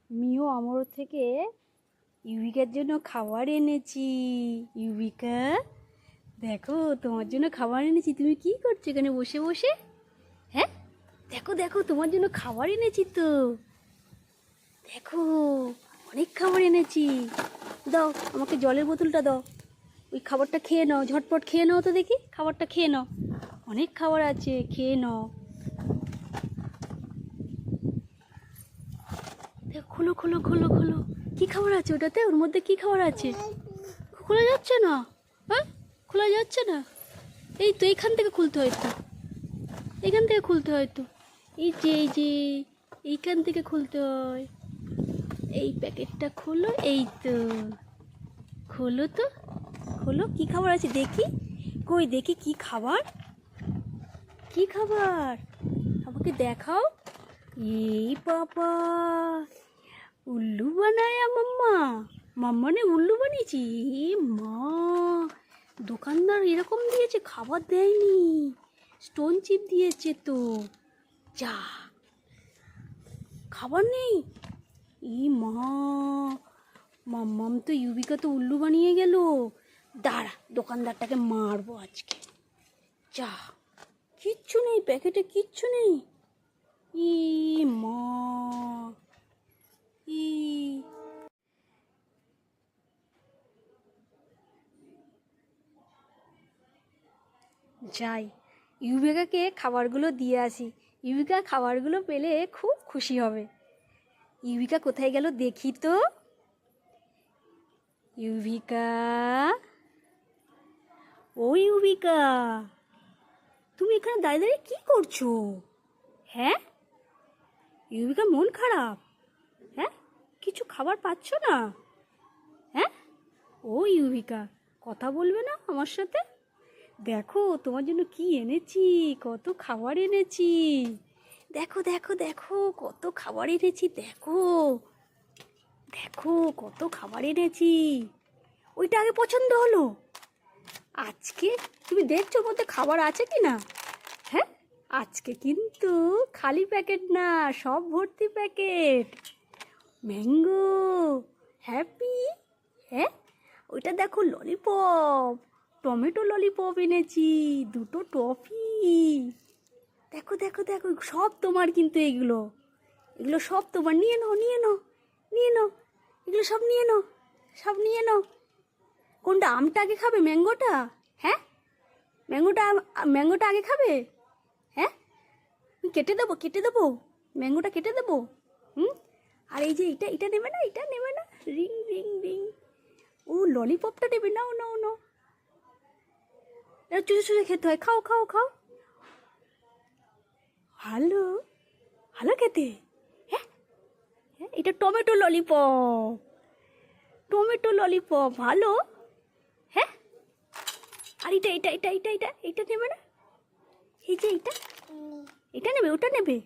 মিও আমার থেকে ইউবিকার জন্য খাবার এনেছি। ইউবিকা, দেখো তোমার জন্য খাবার এনেছি। তুমি কি করছো এখানে বসে বসে? হ্যাঁ, দেখো দেখো তোমার জন্য খাবার এনেছি তো। দেখো অনেক খাবার এনেছি। দাও আমাকে জলের বোতলটা দাও, ওই খাবারটা খেয়ে নাও, ঝটপট খেয়ে নাও তো দেখি, খাবারটা খেয়ে নাও। অনেক খাবার আছে, খেয়ে নাও। দেখো, খোলো খোলো খোলো খোলো, কী খাবার আছে ওটাতে? ওর মধ্যে কী খাবার আছে? খোলা যাচ্ছে না। হ্যাঁ, খোলা যাচ্ছে না। এই তো এইখান থেকে খুলতে হয়তো, এইখান থেকে খুলতে হয়তো। এই যে এইখান থেকে খুলতে হয়। এই প্যাকেটটা খোলো, এই তো খোলো তো, খোলো। কী খাবার আছে দেখি, কই দেখি কী খাবার, কী খাবার আমাকে দেখাও। এই বাবা, উল্লু বানায় মাম্মা। মাম্মা নে উল্লু বানিয়েছি। এ মা, দোকানদার এরকম দিয়েছে, খাবার দেয়নি, স্টোন চিপ দিয়েছে তো। যা, খাবার নেই। ই মা, মাম্মাম তো ইউবিকা তো উল্লু বানিয়ে গেল। দাঁড়া, দোকানদারটাকে মারবো আজকে। যা, কিচ্ছু নেই প্যাকেটে, কিচ্ছু নেই। ই মা, ই যাই, ইউবিকাকে খাবারগুলো দিয়ে আসি। ইউবিকা খাবারগুলো পেলে খুব খুশি হবে। ইউবিকা কোথায় গেল দেখি তো। ইউবিকা, ও ইউবিকা, তুমি এখানে দাঁড়িয়ে দাঁড়িয়ে কী করছো? হ্যাঁ, ইউবিকা মন খারাপ? হ্যাঁ, কিছু খাবার পাচ্ছ না? হ্যাঁ, ও ইউবিকা, কথা বলবে না আমার সাথে? দেখো তোমার জন্য কি এনেছি, কত খাবার এনেছি। দেখো দেখো দেখো কত খাবার এনেছি, দেখো দেখো কত খাবার এনেছি। ওইটা আগে পছন্দ হলো? আজকে তুমি দেখছো মধ্যে খাবার আছে কি না? হ্যাঁ, আজকে কিন্তু খালি প্যাকেট না, সব ভর্তি প্যাকেট। ম্যাঙ্গো, হ্যাপি, হ্যাঁ, ওইটা দেখো ললিপপ, টমেটো ললিপপ এনেছি, দুটো টফি। দেখো দেখো দেখো, সব তোমার কিন্তু এগুলো, এগুলো সব তোমার। নিয়ে নাও নিয়ে নাও নিয়ে নাও, এগুলো সব নিয়ে নাও, সব নিয়ে নাও। কোনটা, আমটা আগে খাবে, ম্যাঙ্গোটা? হ্যাঁ, ম্যাঙ্গোটা, ম্যাঙ্গোটা আগে খাবে? হ্যাঁ, কেটে দেবো, কেটে দেবো, ম্যাঙ্গোটা কেটে দেবো। হুম, আর এই যে এটা, এটা নেবে না, এটা নেবে না, রিং রিং রিং। ও ললিপপটা নেবে, নাও নাও নাও। এটা চুষে চুষে খেতে হয়, খাও খাও খাও। ভালো, ভালো খেতে। হ্যাঁ, হ্যাঁ, এটা টমেটো ললিপপ, টমেটো ললিপপ ভালো। হ্যাঁ, আর এটা এটা এটা এটা এটা এটা নেবে না, এই যে এটা, এটা নেবে, ওটা নেবে।